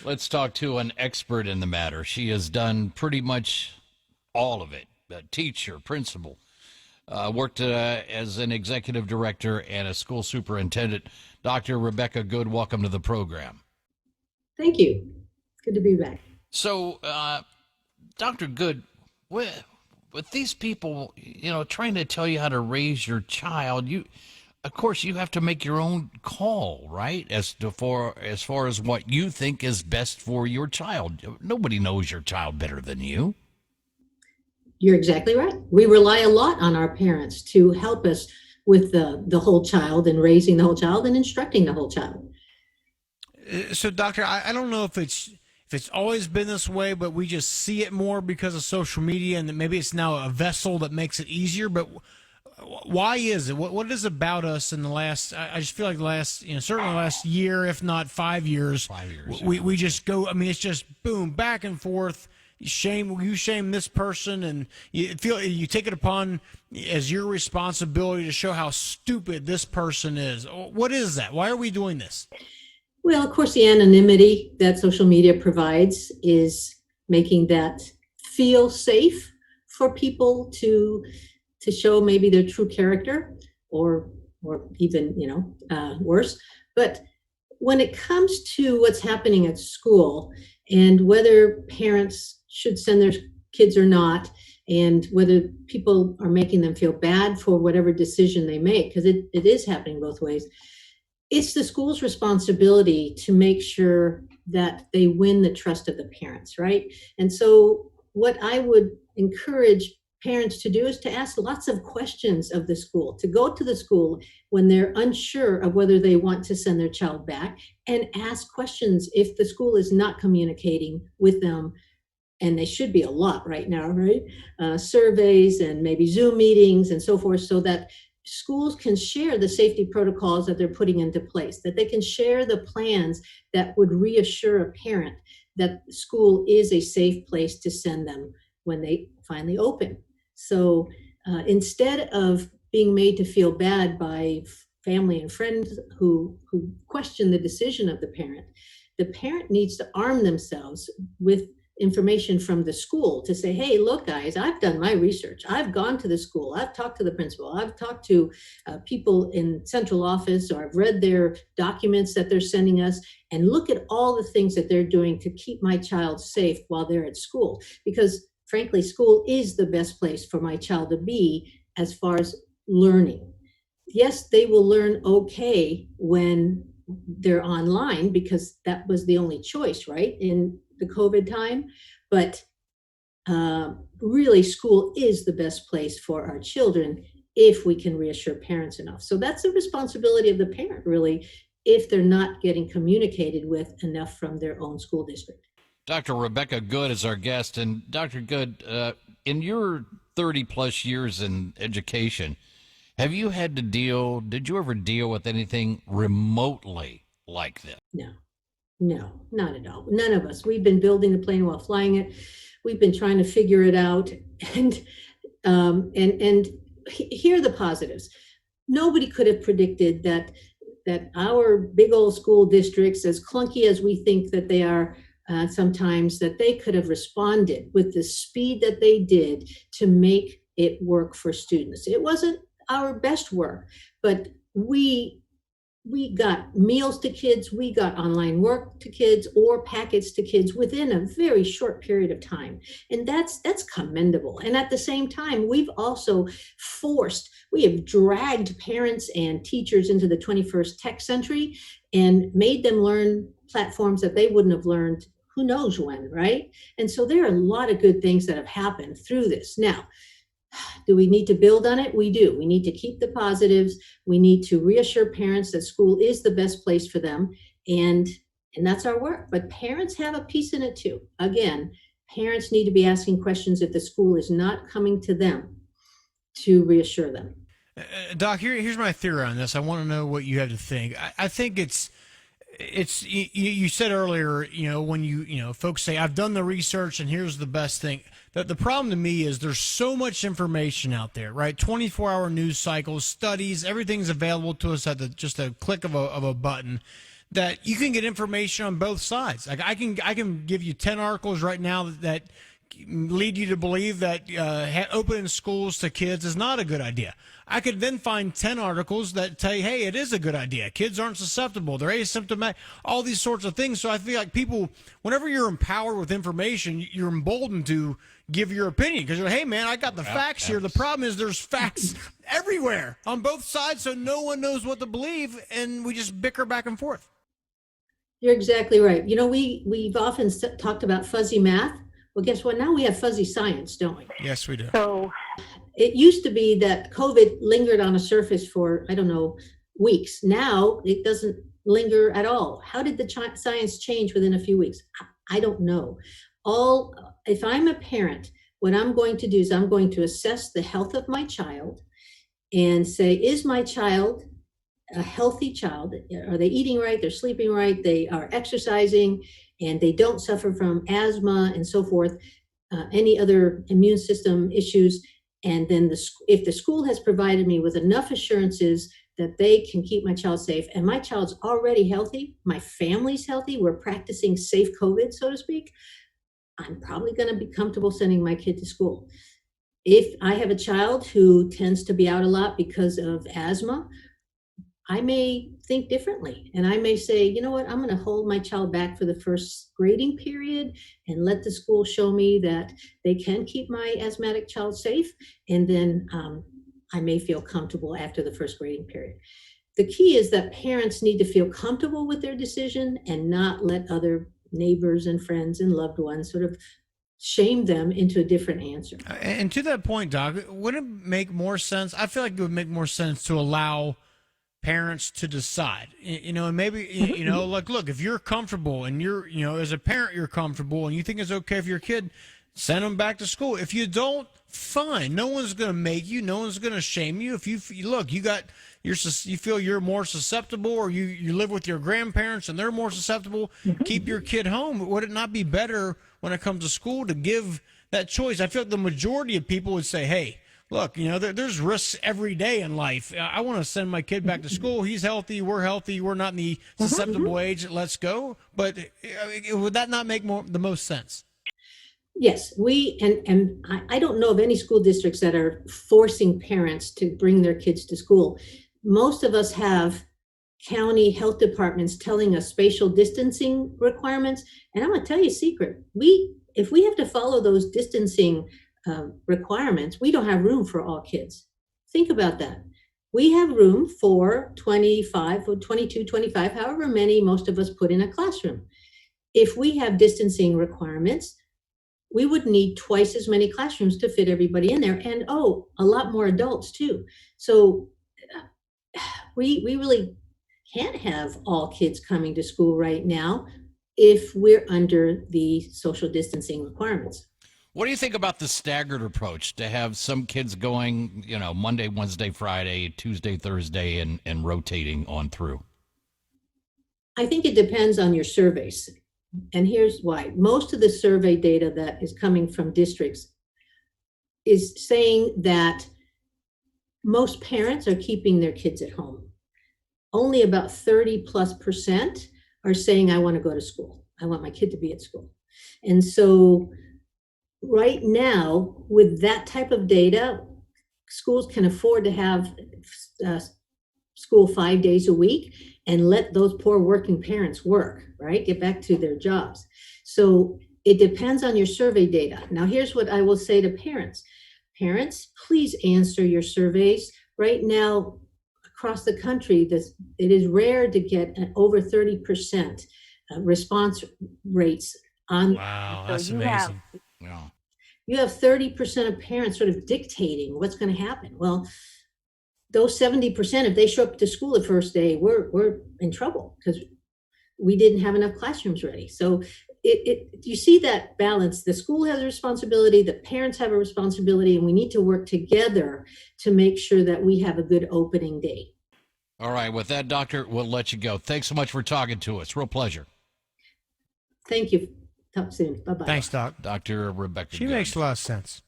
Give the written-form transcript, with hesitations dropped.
Let's talk to an expert in the matter. She has done pretty much all of it. A teacher, principal, worked as an executive director and a school superintendent. Dr. Rebecca Good, welcome to the program. Thank you. Good to be back. So, Dr. Good, with these people, trying to tell you how to raise your child, of course, you have to make your own call, right? As far as what you think is best for your child. Nobody knows your child better than you. You're exactly right. We rely a lot on our parents to help us with the whole child and raising the whole child and instructing the whole child. So, doctor, I don't know if it's always been this way, but we just see it more because of social media, and that maybe it's now a vessel that makes it easier. But why is it? What is about us in the last? I just feel like the last, certainly the last year, if not 5 years, 5 years. we just go. I mean, it's just boom, back and forth. You shame this person, and you take it upon as your responsibility to show how stupid this person is. What is that? Why are we doing this? Well, of course, the anonymity that social media provides is making that feel safe for people to show maybe their true character, or even worse. But when it comes to what's happening at school and whether parents should send their kids or not, and whether people are making them feel bad for whatever decision they make, because it is happening both ways, it's the school's responsibility to make sure that they win the trust of the parents, right? And so what I would encourage parents to do is to ask lots of questions of the school, to go to the school when they're unsure of whether they want to send their child back, and ask questions if the school is not communicating with them. And they should be a lot right now, right? Surveys and maybe Zoom meetings and so forth, so that schools can share the safety protocols that they're putting into place, that they can share the plans that would reassure a parent that school is a safe place to send them when they finally open. So instead of being made to feel bad by family and friends who question the decision of the parent needs to arm themselves with information from the school to say, hey, look, guys, I've done my research. I've gone to the school. I've talked to the principal. I've talked to people in central office, or I've read their documents that they're sending us, and look at all the things that they're doing to keep my child safe while they're at school. Because frankly, school is the best place for my child to be as far as learning. Yes, they will learn okay when they're online, because that was the only choice, right, in the COVID time. But really, school is the best place for our children if we can reassure parents enough. So that's the responsibility of the parent, really, if they're not getting communicated with enough from their own school district. Dr. Rebecca Good is our guest. And Dr. Good, in your 30 plus years in education, did you ever deal with anything remotely like this? No, not at all. None of us. We've been building the plane while flying it. We've been trying to figure it out, and here are the positives. Nobody could have predicted that our big old school districts, as clunky as we think that they are, sometimes, that they could have responded with the speed that they did to make it work for students. It wasn't our best work, but we got meals to kids, we got online work to kids, or packets to kids within a very short period of time. And that's commendable. And at the same time, we have dragged parents and teachers into the 21st tech century and made them learn platforms that they wouldn't have learned who knows when, right? And so there are a lot of good things that have happened through this. Now, do we need to build on it? We do. We need to keep the positives. We need to reassure parents that school is the best place for them. And that's our work. But parents have a piece in it too. Again, parents need to be asking questions if the school is not coming to them to reassure them. Doc, here's my theory on this. I want to know what you have to think. I think you said earlier, when folks say, I've done the research and here's the best thing. The problem to me is there's so much information out there, right? 24-hour news cycles, studies, everything's available to us at just a click of a button, that you can get information on both sides. Like I can give you 10 articles right now that lead you to believe that opening schools to kids is not a good idea. I could then find 10 articles that tell you, hey, it is a good idea. Kids aren't susceptible. They're asymptomatic, all these sorts of things. So I feel like people, whenever you're empowered with information, you're emboldened to give your opinion because you're like, hey, man, I got the facts here. The problem is there's facts everywhere on both sides, so no one knows what to believe, and we just bicker back and forth. You're exactly right. We've often talked about fuzzy math. Well, guess what? Now we have fuzzy science, don't we? Yes, we do. So it used to be that COVID lingered on a surface for, I don't know, weeks. Now it doesn't linger at all. How did the science change within a few weeks? I don't know. If I'm a parent, what I'm going to do is I'm going to assess the health of my child and say, is my child a healthy child? Are they eating right? They're sleeping right? They are exercising, and they don't suffer from asthma and so forth, any other immune system issues. And then if the school has provided me with enough assurances that they can keep my child safe, and my child's already healthy, my family's healthy, we're practicing safe COVID, so to speak, I'm probably going to be comfortable sending my kid to school. If I have a child who tends to be out a lot because of asthma, I may think differently, and I may say, you know what, I'm going to hold my child back for the first grading period and let the school show me that they can keep my asthmatic child safe, and then I may feel comfortable after the first grading period. The key is that parents need to feel comfortable with their decision and not let other neighbors and friends and loved ones sort of shame them into a different answer. And to that point, Doc, wouldn't it make more sense? I feel like it would make more sense to allow parents to decide, and maybe, like, look, if you're comfortable and you're, as a parent, you're comfortable and you think it's okay for your kid, send them back to school. If you don't, fine. No one's going to make you, no one's going to shame you. If you look, you feel you're more susceptible, or you live with your grandparents and they're more susceptible, keep your kid home. Would it not be better when it comes to school to give that choice? I feel like the majority of people would say, hey, look, there's risks every day in life. I want to send my kid back to school. He's healthy. We're healthy. We're not in the susceptible age. Let's go. But would that not make the most sense? Yes, and I don't know of any school districts that are forcing parents to bring their kids to school. Most of us have county health departments telling us spatial distancing requirements. And I'm going to tell you a secret. If we have to follow those distancing requirements, we don't have room for all kids. Think about that. We have room for 25 or 22, 25, however many most of us put in a classroom. If we have distancing requirements, we would need twice as many classrooms to fit everybody in there, and a lot more adults too. So we really can't have all kids coming to school right now if we're under the social distancing requirements. What do you think about the staggered approach to have some kids going, Monday, Wednesday, Friday, Tuesday, Thursday, and rotating on through? I think it depends on your surveys. And here's why. Most of the survey data that is coming from districts is saying that most parents are keeping their kids at home. Only about 30+% are saying, I want to go to school. I want my kid to be at school. And so right now, with that type of data, schools can afford to have school 5 days a week and let those poor working parents work, right? Get back to their jobs. So it depends on your survey data. Now, here's what I will say to parents. Parents, please answer your surveys. Right now, across the country, it is rare to get an over 30% response rates on. Wow, that's amazing. Yeah. You have 30% of parents sort of dictating what's going to happen. Well, those 70%, if they show up to school the first day, we're in trouble because we didn't have enough classrooms ready. So you see that balance. The school has a responsibility, the parents have a responsibility, and we need to work together to make sure that we have a good opening day. All right. With that, Doctor, we'll let you go. Thanks so much for talking to us. Real pleasure. Thank you. Talk soon. Bye-bye. Thanks, Doc. Dr. Rebecca She Good. makes a lot of sense.